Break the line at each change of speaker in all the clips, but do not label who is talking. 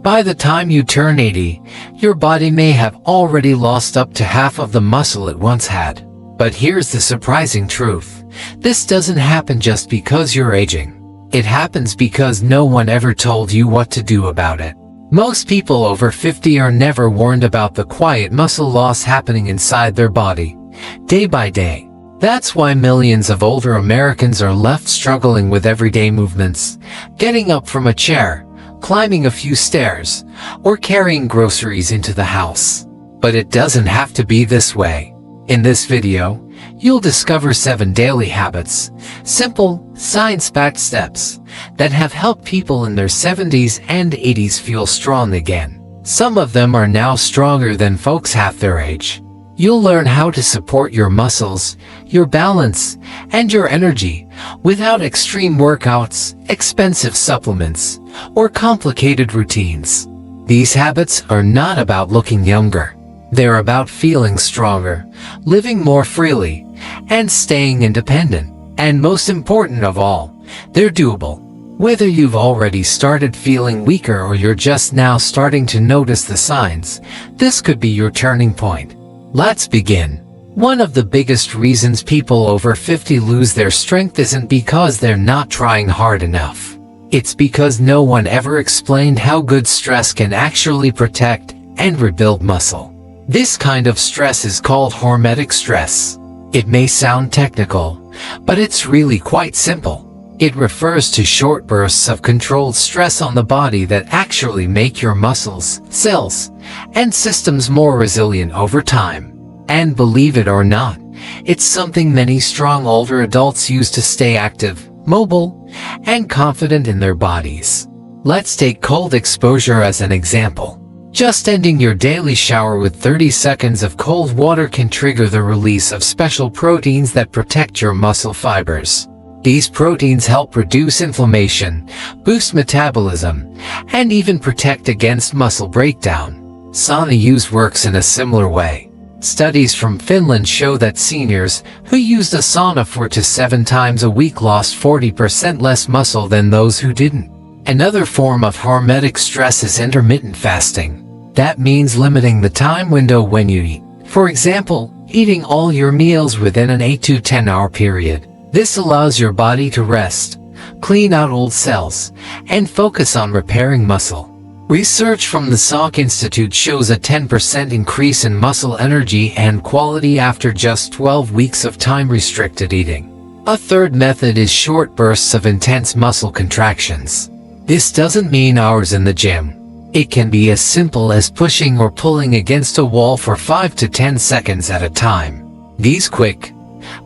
By the time you turn 80, your body may have already lost up to half of the muscle it once had. But here's the surprising truth. This doesn't happen just because you're aging. It happens because no one ever told you what to do about it. Most people over 50 are never warned about the quiet muscle loss happening inside their body, day by day. That's why millions of older Americans are left struggling with everyday movements, getting up from a chair, climbing a few stairs, or carrying groceries into the house. But it doesn't have to be this way. In this video, you'll discover 7 daily habits, simple, science-backed steps that have helped people in their 70s and 80s feel strong again. Some of them are now stronger than folks half their age. You'll learn how to support your muscles, your balance, and your energy without extreme workouts, expensive supplements, or complicated routines. These habits are not about looking younger. They're about feeling stronger, living more freely, and staying independent. And most important of all, they're doable. Whether you've already started feeling weaker or you're just now starting to notice the signs, this could be your turning point. Let's begin. One of the biggest reasons people over 50 lose their strength isn't because they're not trying hard enough. It's because no one ever explained how good stress can actually protect and rebuild muscle. This kind of stress is called hormetic stress. It may sound technical, but it's really quite simple. It refers to short bursts of controlled stress on the body that actually make your muscles, cells, and systems more resilient over time. And believe it or not, it's something many strong older adults use to stay active, mobile, and confident in their bodies. Let's take cold exposure as an example. Just ending your daily shower with 30 seconds of cold water can trigger the release of special proteins that protect your muscle fibers. These proteins help reduce inflammation, boost metabolism, and even protect against muscle breakdown. Sauna use works in a similar way. Studies from Finland show that seniors who used a sauna 4 to 7 times a week lost 40% less muscle than those who didn't. Another form of hormetic stress is intermittent fasting. That means limiting the time window when you eat. For example, eating all your meals within an 8 to 10 hour period. This allows your body to rest, clean out old cells, and focus on repairing muscle. Research from the Salk Institute shows a 10% increase in muscle energy and quality after just 12 weeks of time-restricted eating. A third method is short bursts of intense muscle contractions. This doesn't mean hours in the gym. It can be as simple as pushing or pulling against a wall for 5 to 10 seconds at a time. These quick,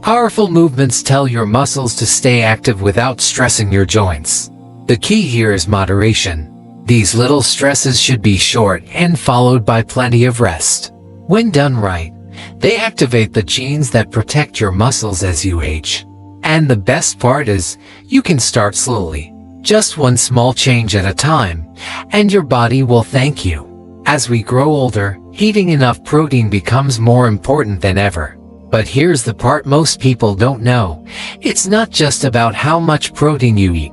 powerful movements tell your muscles to stay active without stressing your joints. The key here is moderation. These little stresses should be short and followed by plenty of rest. When done right, they activate the genes that protect your muscles as you age. And the best part is, you can start slowly. Just one small change at a time, and your body will thank you. As we grow older, eating enough protein becomes more important than ever. But here's the part most people don't know. It's not just about how much protein you eat.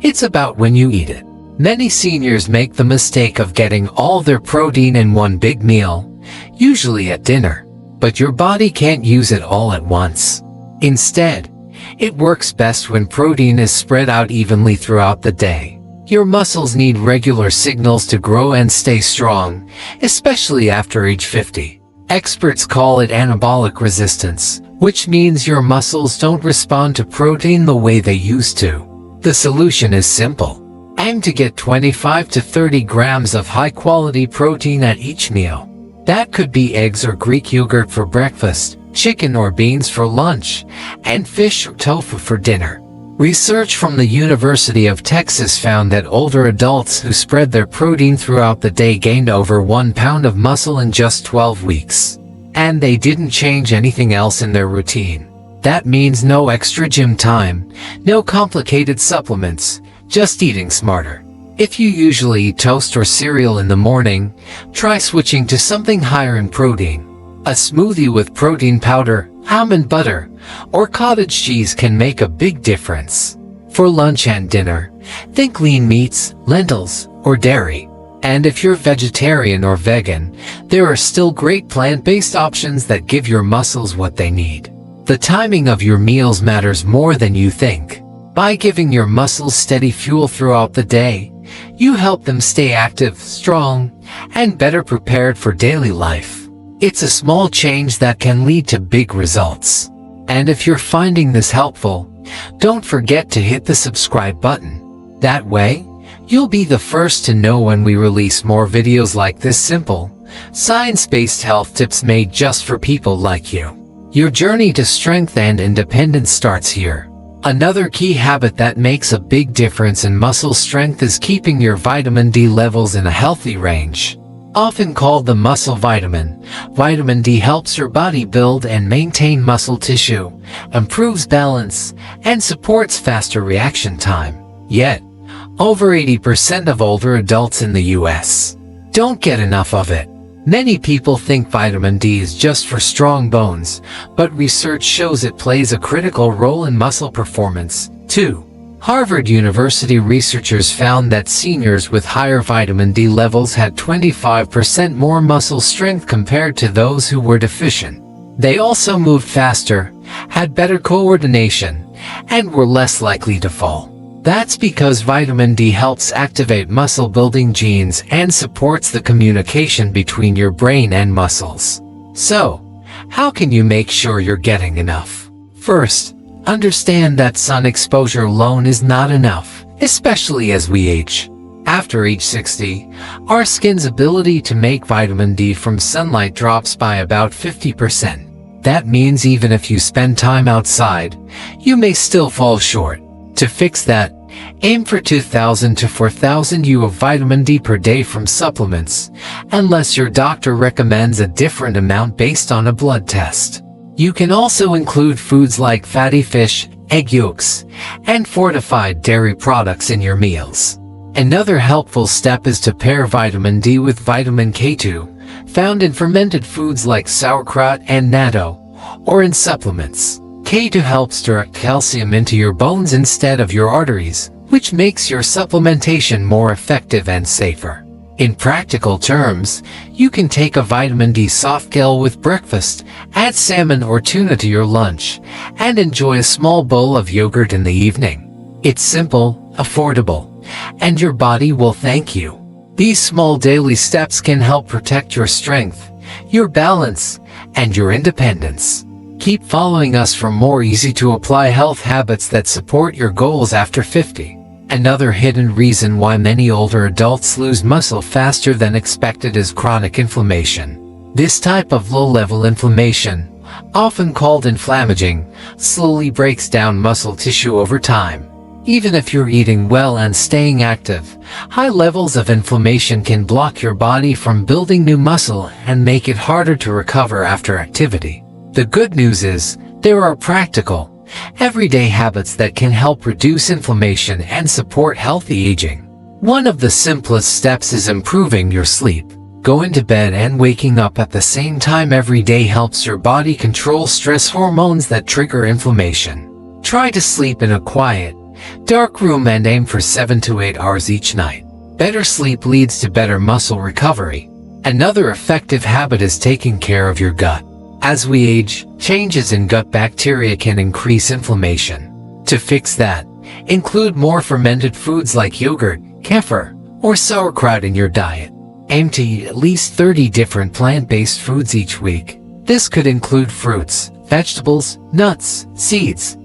It's about when you eat it. Many seniors make the mistake of getting all their protein in one big meal, usually at dinner. But your body can't use it all at once. Instead, it works best when protein is spread out evenly throughout the day. Your muscles need regular signals to grow and stay strong, especially after age 50. Experts call it anabolic resistance, which means your muscles don't respond to protein the way they used to. The solution is simple. Aim to get 25 to 30 grams of high-quality protein at each meal. That could be eggs or Greek yogurt for breakfast, chicken or beans for lunch, and fish or tofu for dinner. Research from the University of Texas found that older adults who spread their protein throughout the day gained over 1 pound of muscle in just 12 weeks. And they didn't change anything else in their routine. That means no extra gym time, no complicated supplements, just eating smarter. If you usually eat toast or cereal in the morning, try switching to something higher in protein. A smoothie with protein powder, almond butter, or cottage cheese can make a big difference. For lunch and dinner, think lean meats, lentils, or dairy. And if you're vegetarian or vegan, there are still great plant-based options that give your muscles what they need. The timing of your meals matters more than you think. By giving your muscles steady fuel throughout the day, you help them stay active, strong, and better prepared for daily life. It's a small change that can lead to big results. And if you're finding this helpful, don't forget to hit the subscribe button. That way, you'll be the first to know when we release more videos like this simple, science-based health tips made just for people like you. Your journey to strength and independence starts here. Another key habit that makes a big difference in muscle strength is keeping your vitamin D levels in a healthy range. Often called the muscle vitamin, vitamin D helps your body build and maintain muscle tissue, improves balance, and supports faster reaction time. Yet, over 80% of older adults in the US don't get enough of it. Many people think vitamin D is just for strong bones, but research shows it plays a critical role in muscle performance, too. Harvard University researchers found that seniors with higher vitamin D levels had 25% more muscle strength compared to those who were deficient. They also moved faster, had better coordination, and were less likely to fall. That's because vitamin D helps activate muscle-building genes and supports the communication between your brain and muscles. So, how can you make sure you're getting enough? First, understand that sun exposure alone is not enough, especially as we age. After age 60, our skin's ability to make vitamin D from sunlight drops by about 50%. That means even if you spend time outside, you may still fall short. To fix that, aim for 2,000 to 4,000 IU of vitamin D per day from supplements, unless your doctor recommends a different amount based on a blood test. You can also include foods like fatty fish, egg yolks, and fortified dairy products in your meals. Another helpful step is to pair vitamin D with vitamin K2, found in fermented foods like sauerkraut and natto, or in supplements. K2 helps direct calcium into your bones instead of your arteries, which makes your supplementation more effective and safer. In practical terms, you can take a vitamin D soft gel with breakfast, add salmon or tuna to your lunch, and enjoy a small bowl of yogurt in the evening. It's simple, affordable, and your body will thank you. These small daily steps can help protect your strength, your balance, and your independence. Keep following us for more easy-to-apply health habits that support your goals after 50. Another hidden reason why many older adults lose muscle faster than expected is chronic inflammation. This type of low-level inflammation, often called inflammaging, slowly breaks down muscle tissue over time. Even if you're eating well and staying active, high levels of inflammation can block your body from building new muscle and make it harder to recover after activity. The good news is, there are practical, everyday habits that can help reduce inflammation and support healthy aging. One of the simplest steps is improving your sleep. Going to bed and waking up at the same time every day helps your body control stress hormones that trigger inflammation. Try to sleep in a quiet, dark room and aim for 7 to 8 hours each night. Better sleep leads to better muscle recovery. Another effective habit is taking care of your gut. As we age, changes in gut bacteria can increase inflammation. To fix that, include more fermented foods like yogurt, kefir, or sauerkraut in your diet. Aim to eat at least 30 different plant-based foods each week. This could include fruits, vegetables, nuts, seeds,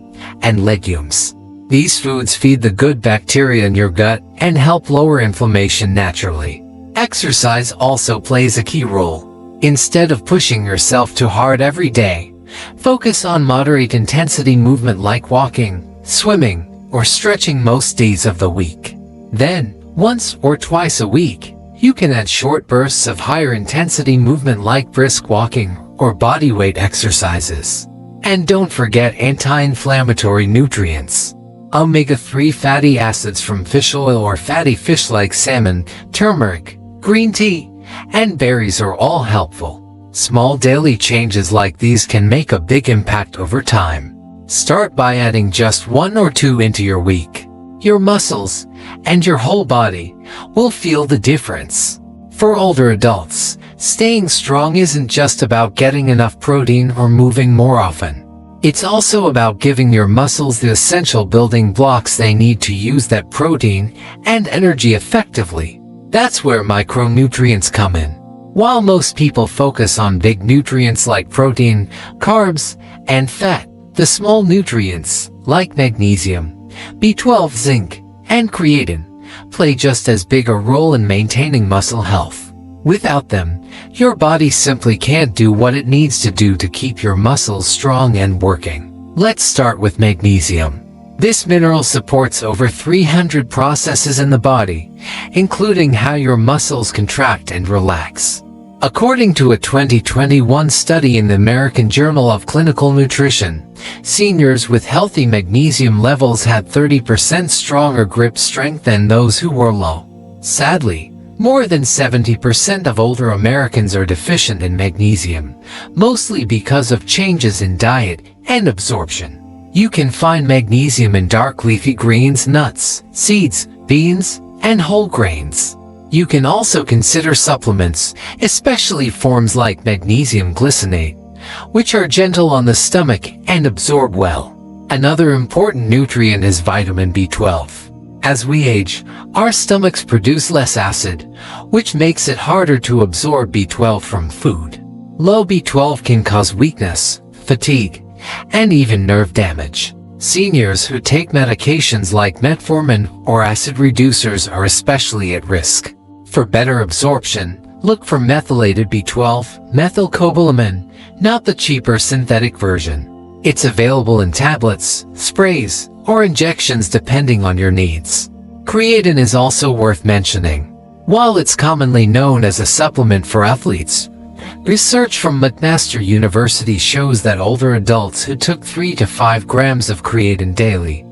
and legumes. These foods feed the good bacteria in your gut and help lower inflammation naturally. Exercise also plays a key role. Instead of pushing yourself too hard every day, focus on moderate intensity movement like walking, swimming, or stretching most days of the week. Then, once or twice a week, you can add short bursts of higher intensity movement like brisk walking or bodyweight exercises. And don't forget anti-inflammatory nutrients. Omega-3 fatty acids from fish oil or fatty fish like salmon, turmeric, green tea, and berries are all helpful. Small daily changes like these can make a big impact over time. Start by adding just 1 or 2 into your week. your muscles, and your whole body will feel the difference. For older adults, staying strong isn't just about getting enough protein or moving more often. It's also about giving your muscles the essential building blocks they need to use that protein and energy effectively. That's where micronutrients come in. While most people focus on big nutrients like protein, carbs, and fat, the small nutrients, like magnesium, B12, zinc, and creatine, play just as big a role in maintaining muscle health. Without them, your body simply can't do what it needs to do to keep your muscles strong and working. Let's start with magnesium. This mineral supports over 300 processes in the body, including how your muscles contract and relax. According to a 2021 study in the American Journal of Clinical Nutrition, seniors with healthy magnesium levels had 30% stronger grip strength than those who were low. Sadly, more than 70% of older Americans are deficient in magnesium, mostly because of changes in diet and absorption. You can find magnesium in dark leafy greens, nuts, seeds, beans, and whole grains. You can also consider supplements, especially forms like magnesium glycinate, which are gentle on the stomach and absorb well. Another important nutrient is vitamin B12. As we age, our stomachs produce less acid, which makes it harder to absorb B12 from food. Low B12 can cause weakness, fatigue, and even nerve damage. Seniors who take medications like metformin or acid reducers are especially at risk. For better absorption, look for methylated B12, methylcobalamin, not the cheaper synthetic version. It's available in tablets, sprays, or injections depending on your needs. Creatine is also worth mentioning. While it's commonly known as a supplement for athletes, research from McMaster University shows that older adults who took 3 to 5 grams of creatine daily,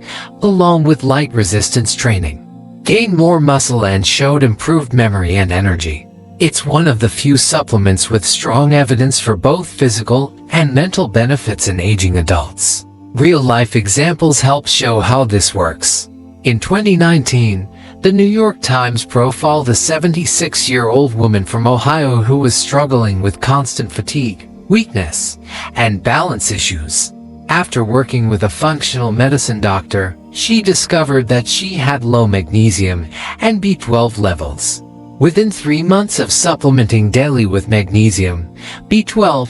along with light resistance training, gained more muscle and showed improved memory and energy. It's one of the few supplements with strong evidence for both physical and mental benefits in aging adults. Real-life examples help show how this works. In 2019, the New York Times profiled a 76-year-old woman from Ohio who was struggling with constant fatigue, weakness, and balance issues. After working with a functional medicine doctor, she discovered that she had low magnesium and B12 levels. Within 3 months of supplementing daily with magnesium, B12,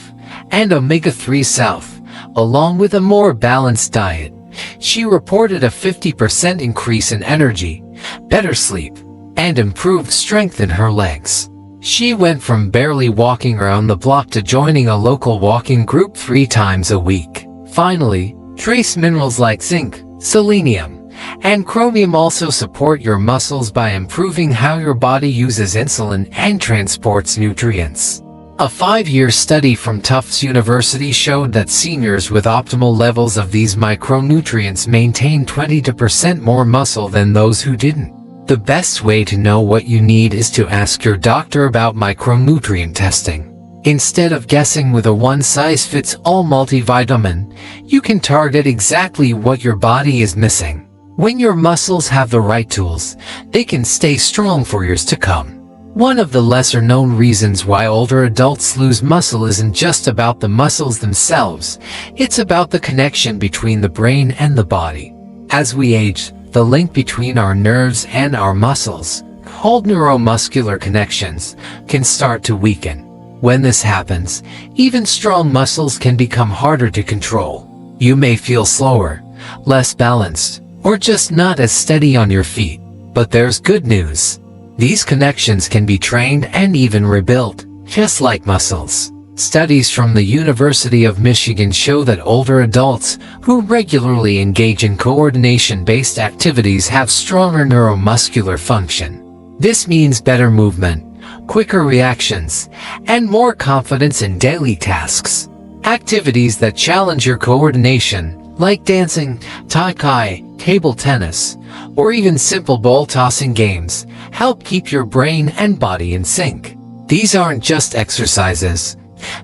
and omega-3 south, along with a more balanced diet, she reported a 50% increase in energy, better sleep, and improved strength in her legs. She went from barely walking around the block to joining a local walking group 3 times a week. Finally, trace minerals like zinc, selenium, and chromium also support your muscles by improving how your body uses insulin and transports nutrients. A 5-year study from Tufts University showed that seniors with optimal levels of these micronutrients maintained 20% more muscle than those who didn't. The best way to know what you need is to ask your doctor about micronutrient testing. Instead of guessing with a one-size-fits-all multivitamin, you can target exactly what your body is missing. When your muscles have the right tools, they can stay strong for years to come. One of the lesser-known reasons why older adults lose muscle isn't just about the muscles themselves, it's about the connection between the brain and the body. As we age, the link between our nerves and our muscles, called neuromuscular connections, can start to weaken. When this happens, even strong muscles can become harder to control. You may feel slower, less balanced, or just not as steady on your feet. But there's good news. These connections can be trained and even rebuilt, just like muscles. Studies from the University of Michigan show that older adults who regularly engage in coordination-based activities have stronger neuromuscular function. This means better movement, quicker reactions, and more confidence in daily tasks. Activities that challenge your coordination, like dancing, tai-chi, table tennis, or even simple ball-tossing games, help keep your brain and body in sync. These aren't just exercises.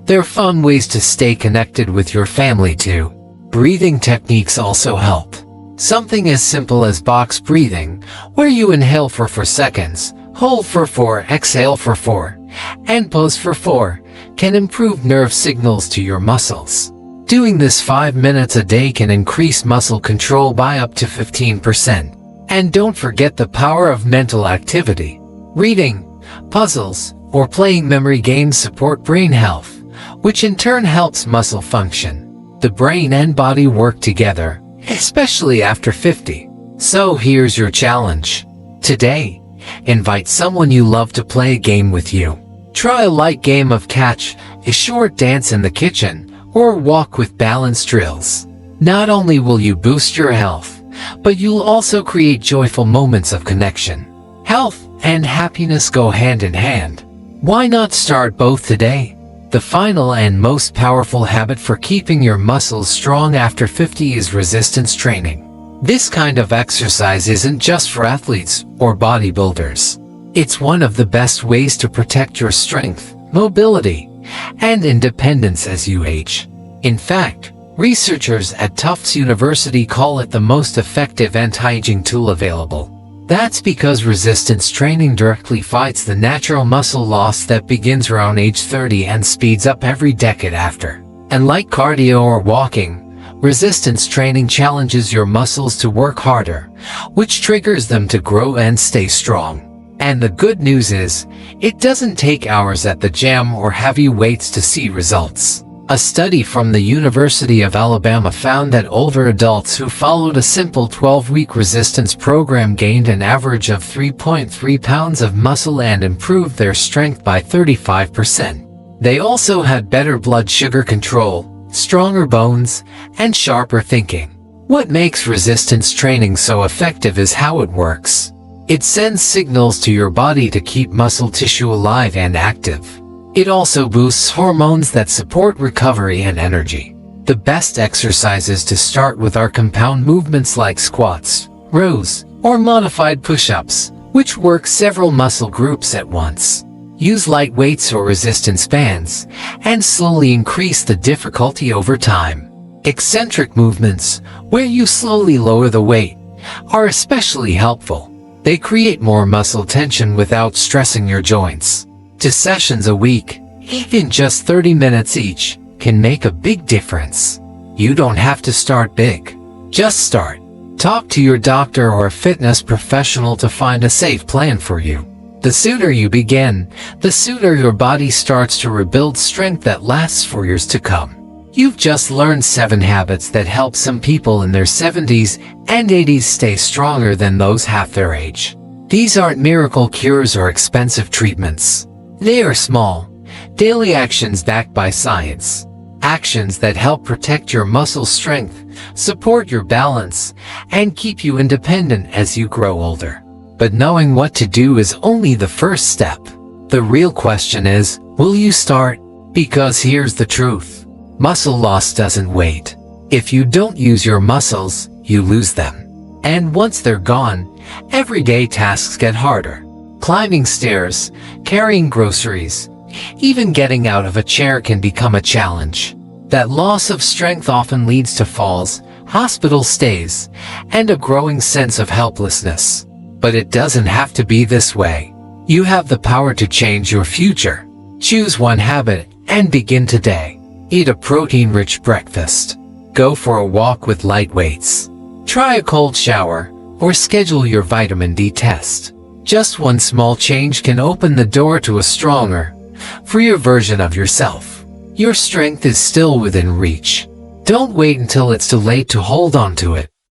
They're fun ways to stay connected with your family too. Breathing techniques also help. Something as simple as box breathing, where you inhale for 4 seconds, hold for 4, exhale for 4, and pause for 4, can improve nerve signals to your muscles. Doing this 5 minutes a day can increase muscle control by up to 15%. And don't forget the power of mental activity. Reading, puzzles, or playing memory games support brain health, which in turn helps muscle function. The brain and body work together, especially after 50. So here's your challenge. Today, invite someone you love to play a game with you. Try a light game of catch, a short dance in the kitchen, or walk with balance drills. Not only will you boost your health, but you'll also create joyful moments of connection. Health and happiness go hand in hand. Why not start both today? The final and most powerful habit for keeping your muscles strong after 50 is resistance training. This kind of exercise isn't just for athletes or bodybuilders. It's one of the best ways to protect your strength, mobility, and independence as you age. In fact, researchers at Tufts University call it the most effective anti-aging tool available. That's because resistance training directly fights the natural muscle loss that begins around age 30 and speeds up every decade after. And like cardio or walking, resistance training challenges your muscles to work harder, which triggers them to grow and stay strong. And the good news is, it doesn't take hours at the gym or heavy weights to see results. A study from the University of Alabama found that older adults who followed a simple 12-week resistance program gained an average of 3.3 pounds of muscle and improved their strength by 35%. They also had better blood sugar control, stronger bones, and sharper thinking. What makes resistance training so effective is how it works. It sends signals to your body to keep muscle tissue alive and active. It also boosts hormones that support recovery and energy. The best exercises to start with are compound movements like squats, rows, or modified push-ups, which work several muscle groups at once. Use light weights or resistance bands, and slowly increase the difficulty over time. Eccentric movements, where you slowly lower the weight, are especially helpful. They create more muscle tension without stressing your joints. 2 sessions a week, even just 30 minutes each, can make a big difference. You don't have to start big. Just start. Talk to your doctor or a fitness professional to find a safe plan for you. The sooner you begin, the sooner your body starts to rebuild strength that lasts for years to come. You've just learned 7 habits that help some people in their 70s and 80s stay stronger than those half their age. These aren't miracle cures or expensive treatments. They are small, daily actions backed by science. Actions that help protect your muscle strength, support your balance, and keep you independent as you grow older. But knowing what to do is only the first step. The real question is, will you start? Because here's the truth. Muscle loss doesn't wait. If you don't use your muscles, you lose them. And once they're gone, everyday tasks get harder. Climbing stairs, carrying groceries, even getting out of a chair can become a challenge. That loss of strength often leads to falls, hospital stays, and a growing sense of helplessness. But it doesn't have to be this way. You have the power to change your future. Choose one habit and begin today. Eat a protein-rich breakfast. Go for a walk with light weights. Try a cold shower, or schedule your vitamin D test. Just one small change can open the door to a stronger, freer version of yourself. Your strength is still within reach. Don't wait until it's too late to hold on to it.